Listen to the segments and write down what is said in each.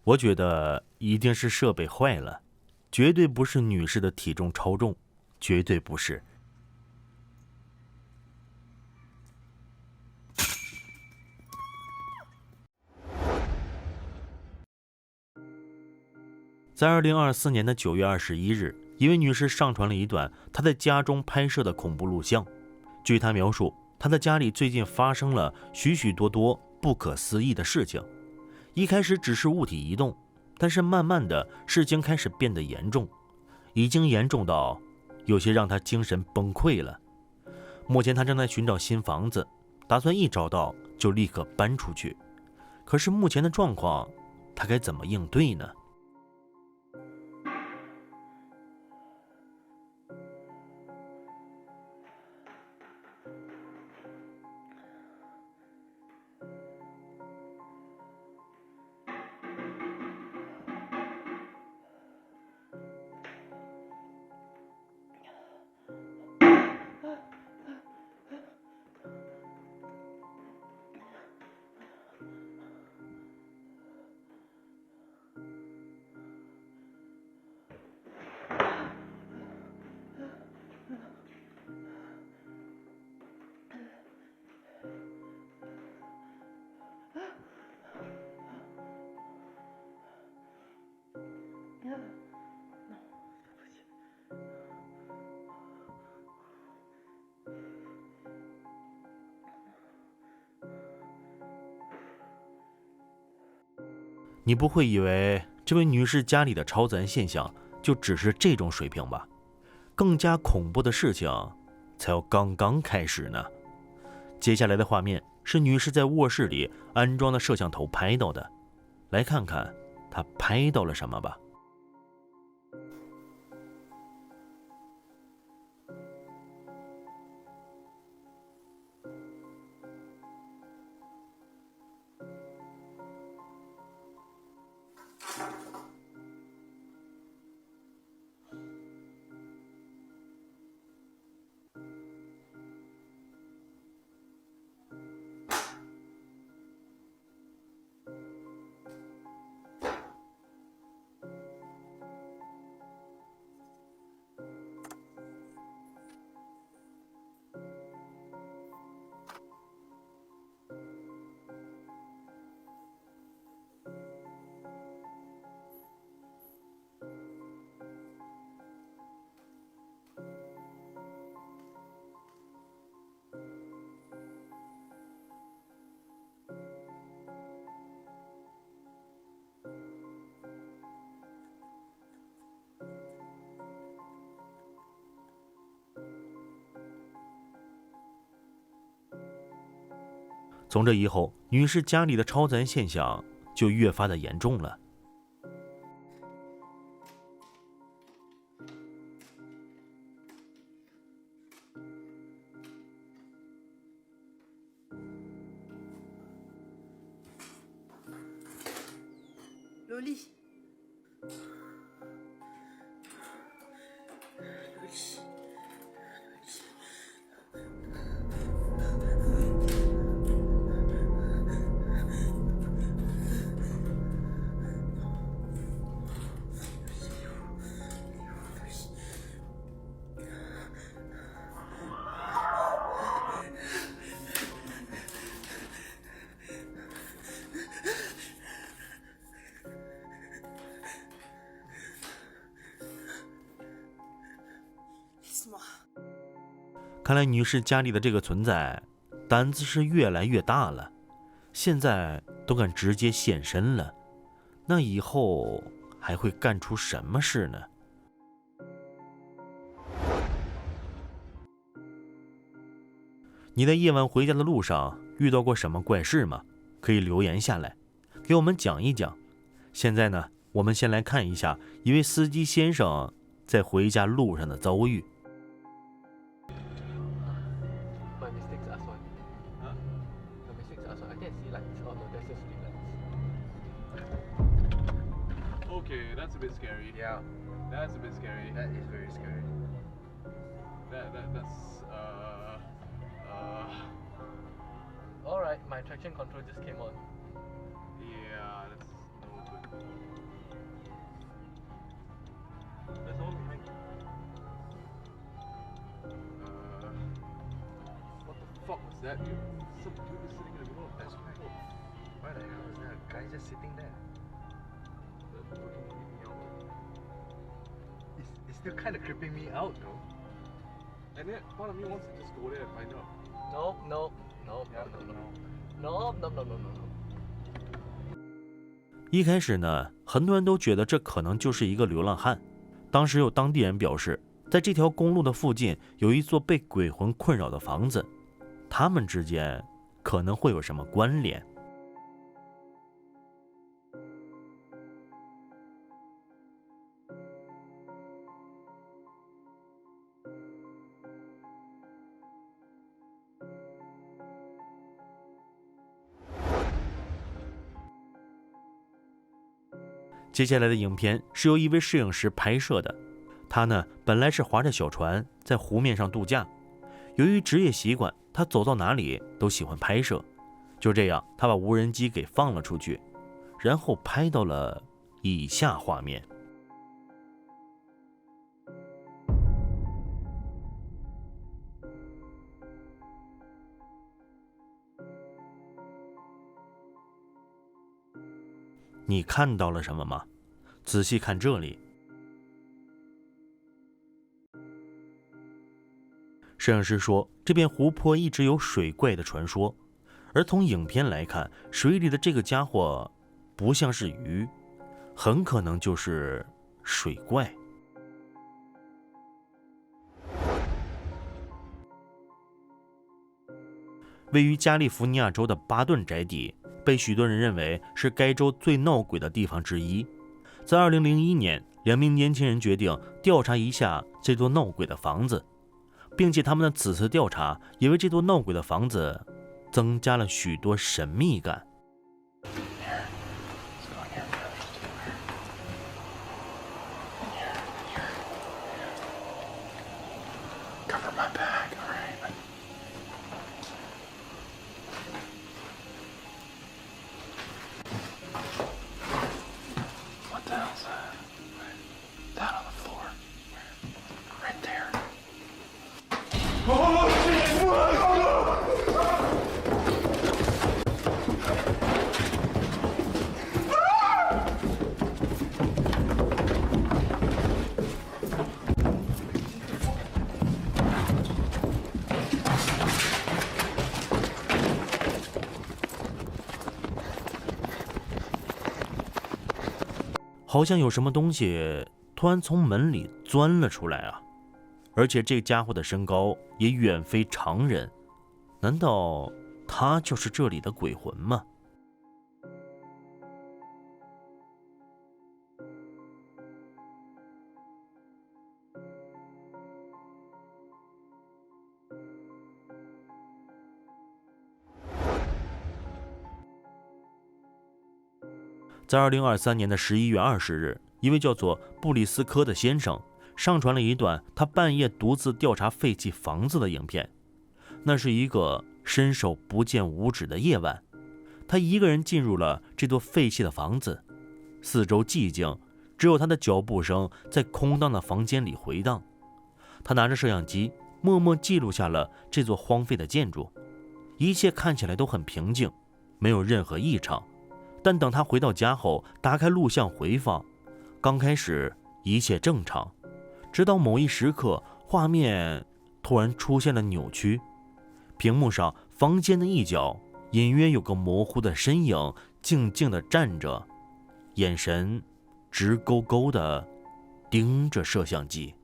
我觉得一定是设备坏了，绝对不是女士的体重超重，绝对不是。在2024年的9月21日，一位女士上传了一段她在家中拍摄的恐怖录像。据她描述，她的家里最近发生了许许多多不可思议的事情。一开始只是物体移动，但是慢慢的事情开始变得严重，已经严重到有些让她精神崩溃了。目前她正在寻找新房子，打算一找到就立刻搬出去。可是目前的状况，她该怎么应对呢？你不会以为这位女士家里的超自然现象就只是这种水平吧？更加恐怖的事情才要刚刚开始呢。接下来的画面是女士在卧室里安装的摄像头拍到的，来看看她拍到了什么吧。从这以后，女士家里的超自然现象就越发的严重了。萝莉，看来女士家里的这个存在胆子是越来越大了，现在都敢直接现身了，那以后还会干出什么事呢？你在夜晚回家的路上遇到过什么怪事吗？可以留言下来给我们讲一讲。现在呢，我们先来看一下一位司机先生在回家路上的遭遇。Okay, that's a bit scary. Yeah, That's a bit scary. that is very scary. That's Alright, my traction control just came on. yeah, that's no good. fuck was that, dude? Some dude was sitting in the middle of That's fucking right. road. Why the hell is there a guy just sitting there? That fucking creeped me out, man. It's still kind of creeping me out though. And then part of me wants to just go there and find out. Nope, nope, nope, Yeah, nope, nope, nope, nope, nope, nope, nope. 一开始呢，很多人都觉得这可能就是一个流浪汉。当时有当地人表示，在这条公路的附近有一座被鬼魂困扰的房子，他们之间可能会有什么关联。接下来的影片是由一位摄影师拍摄的，他呢本来是划着小船在湖面上度假，由于职业习惯，他走到哪里都喜欢拍摄。就这样，他把无人机给放了出去，然后拍到了以下画面。你看到了什么吗？仔细看这里。摄影师说，这片湖泊一直有水怪的传说，而从影片来看，水里的这个家伙不像是鱼，很可能就是水怪。位于加利福尼亚州的巴顿宅邸被许多人认为是该州最闹鬼的地方之一。在2001年，2名年轻人决定调查一下这座闹鬼的房子，并且他们的此次调查也为这座闹鬼的房子增加了许多神秘感。好像有什么东西突然从门里钻了出来啊！而且这家伙的身高也远非常人，难道他就是这里的鬼魂吗？在2023年的11月20日，一位叫做布里斯科的先生上传了一段他半夜独自调查废弃房子的影片。那是一个伸手不见五指的夜晚，他一个人进入了这座废弃的房子，四周寂静，只有他的脚步声在空荡的房间里回荡。他拿着摄像机，默默记录下了这座荒废的建筑，一切看起来都很平静，没有任何异常。但等他回到家后，打开录像回放，刚开始一切正常，直到某一时刻，画面突然出现了扭曲，屏幕上房间的一角隐约有个模糊的身影静静地站着，眼神直勾勾地盯着摄像机。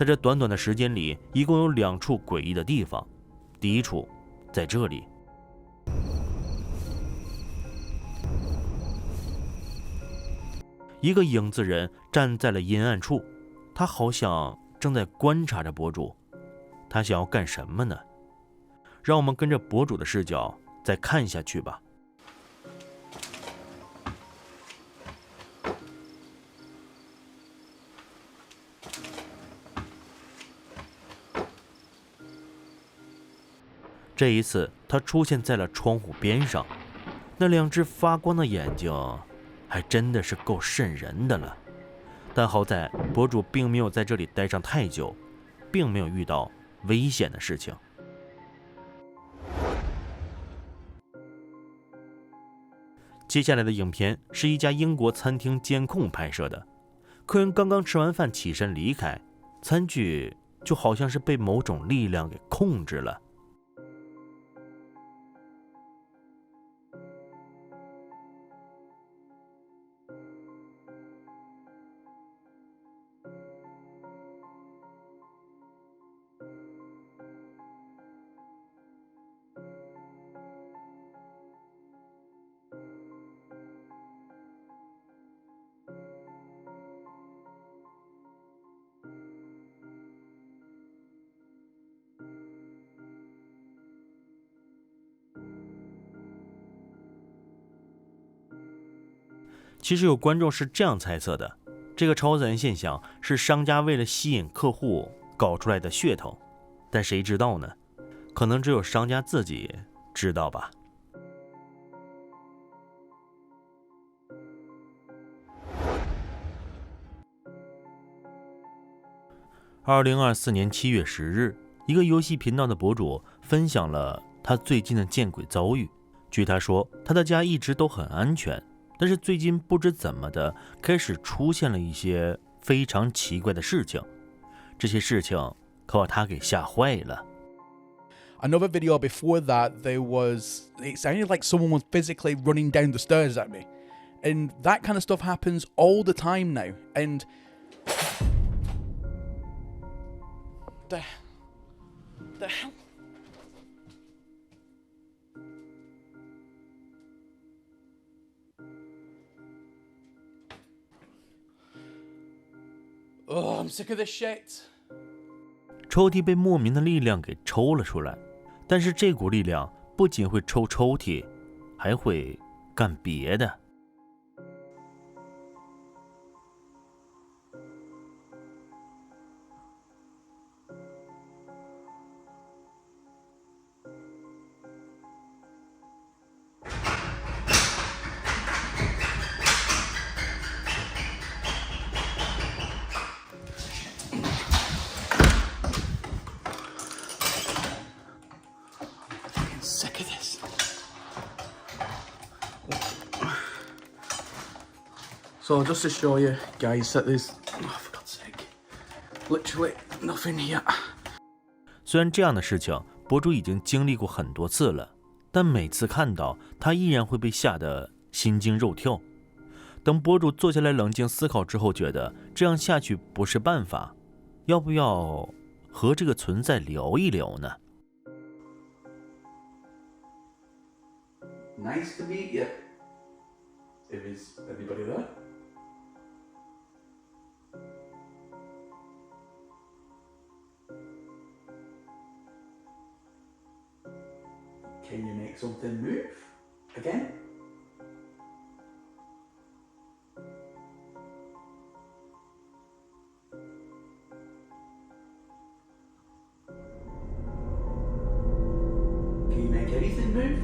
在这短短的时间里，一共有2处诡异的地方。第一处，在这里，一个影子人站在了阴暗处，他好像正在观察着博主。他想要干什么呢？让我们跟着博主的视角再看下去吧。这一次，他出现在了窗户边上，那2只发光的眼睛，还真的是够瘆人的了。但好在博主并没有在这里待上太久，并没有遇到危险的事情。接下来的影片是一家英国餐厅监控拍摄的，客人刚刚吃完饭起身离开，餐具就好像是被某种力量给控制了。其实有观众是这样猜测的，这个超自然现象是商家为了吸引客户搞出来的噱头，但谁知道呢？可能只有商家自己知道吧。2024年7月10日，一个游戏频道的博主分享了他最近的见鬼遭遇。据他说，他的家一直都很安全，但是最近不知怎么的开始出现了一些非常奇怪的事情，这些事情可把他给吓坏了。 Another video before that, it sounded like someone was physically running down the stairs at me. And that kind of stuff happens all the time now. And the hell? Oh, I'm sick of this shit. 抽屉被莫名的力量给抽了出来，但是这股力量不仅会抽抽屉，还会干别的。Sick of this. So just to show you guys that there's, for God's sake, literally nothing here. 虽然这样的事情博主已经经历过很多次了，但每次看到他依然会被吓得心惊肉跳。等博主坐下来冷静思考之后，觉得这样下去不是办法，要不要和这个存在聊一聊呢？ Nice to meet you. Is anybody there? Can you make something move? Again? Can you make anything move?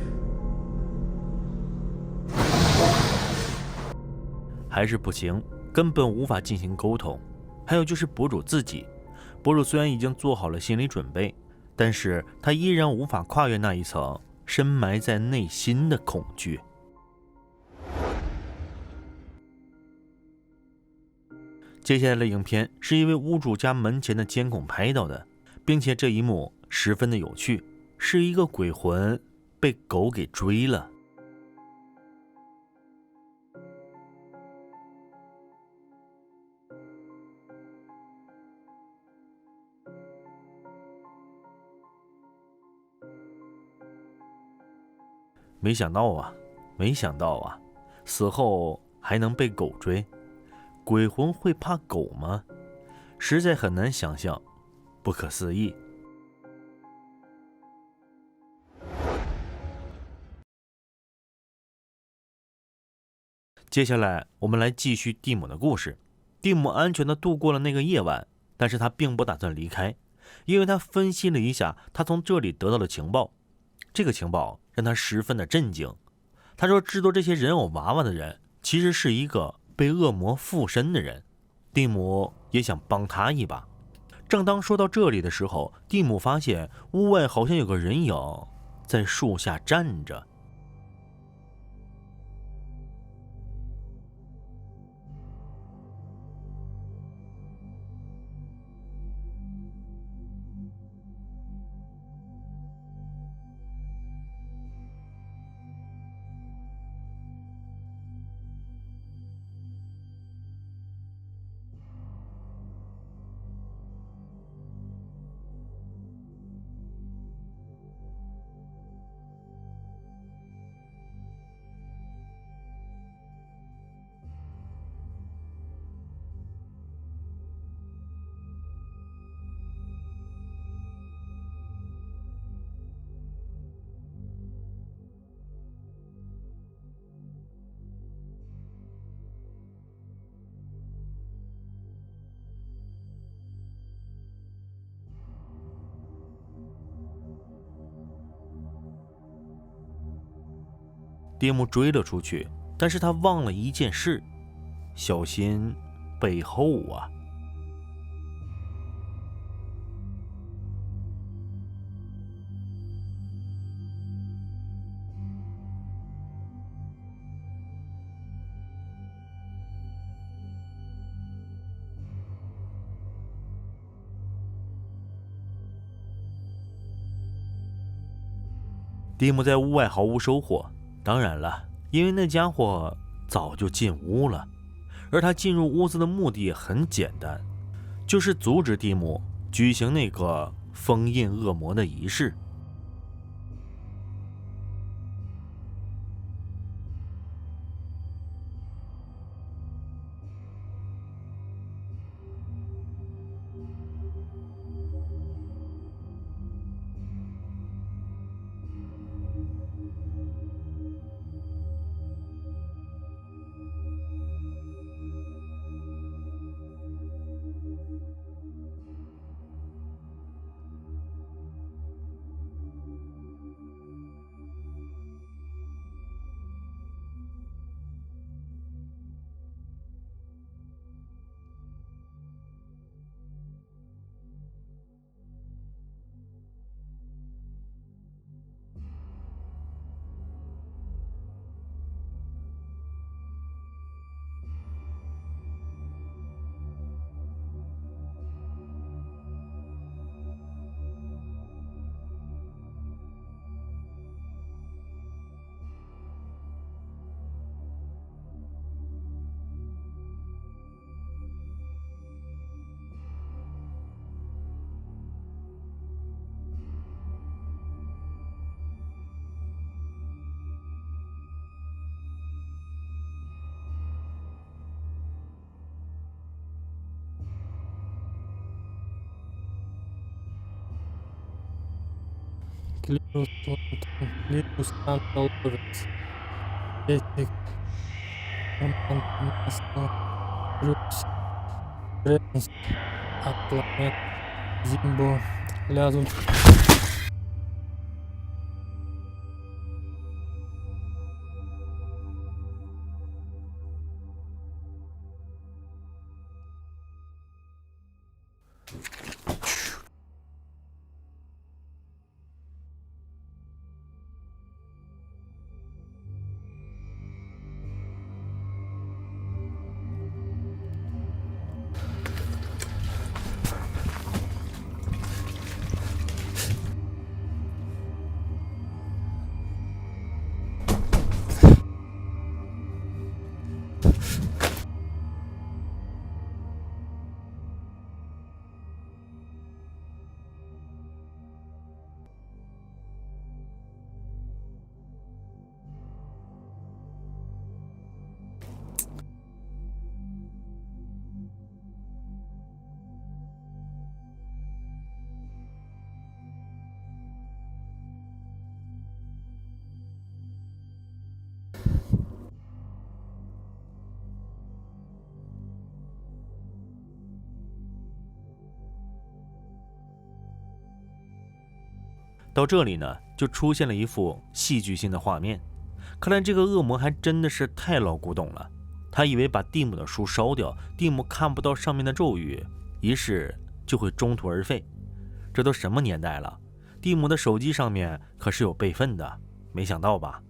还是不行，根本无法进行沟通。还有就是博主自己，博主虽然已经做好了心理准备，但是他依然无法跨越那一层深埋在内心的恐惧。接下来的影片是一位屋主家门前的监控拍到的，并且这一幕十分的有趣，是一个鬼魂被狗给追了。没想到啊，没想到啊，死后还能被狗追，鬼魂会怕狗吗？实在很难想象，不可思议。接下来我们来继续蒂姆的故事。蒂姆安全地度过了那个夜晚，但是他并不打算离开，因为他分析了一下他从这里得到的情报。这个情报让他十分的震惊。他说制作这些人偶娃娃的人其实是一个被恶魔附身的人。蒂姆也想帮他一把。正当说到这里的时候，蒂姆发现屋外好像有个人影在树下站着。蒂姆追了出去，但是他忘了一件事，小心背后啊。蒂姆在屋外毫无收获，当然了，因为那家伙早就进屋了，而他进入屋子的目的也很简单，就是阻止蒂姆举行那个封印恶魔的仪式。Clius Dolores, Etic, Amantamasno, Cruz, Renz, Atlamet, Zimbo, Lazum. 到这里呢，就出现了一幅戏剧性的画面。看来这个恶魔还真的是太老古董了。他以为把蒂姆的书烧掉，蒂姆看不到上面的咒语，仪式就会中途而废。这都什么年代了？蒂姆的手机上面可是有备份的，没想到吧？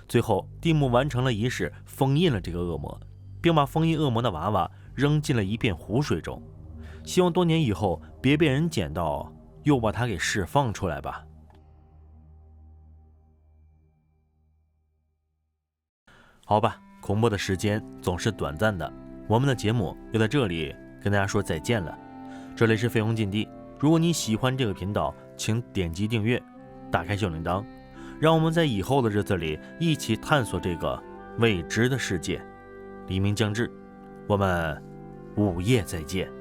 最后，蒂姆完成了仪式，封印了这个恶魔，并把封印恶魔的娃娃扔进了一片湖水中，希望多年以后别被人捡到，又把它给释放出来吧。好吧，恐怖的时间总是短暂的，我们的节目又在这里跟大家说再见了。这里是飞鸿禁地，如果你喜欢这个频道，请点击订阅，打开小铃铛，让我们在以后的日子里一起探索这个未知的世界。黎明将至，我们午夜再见。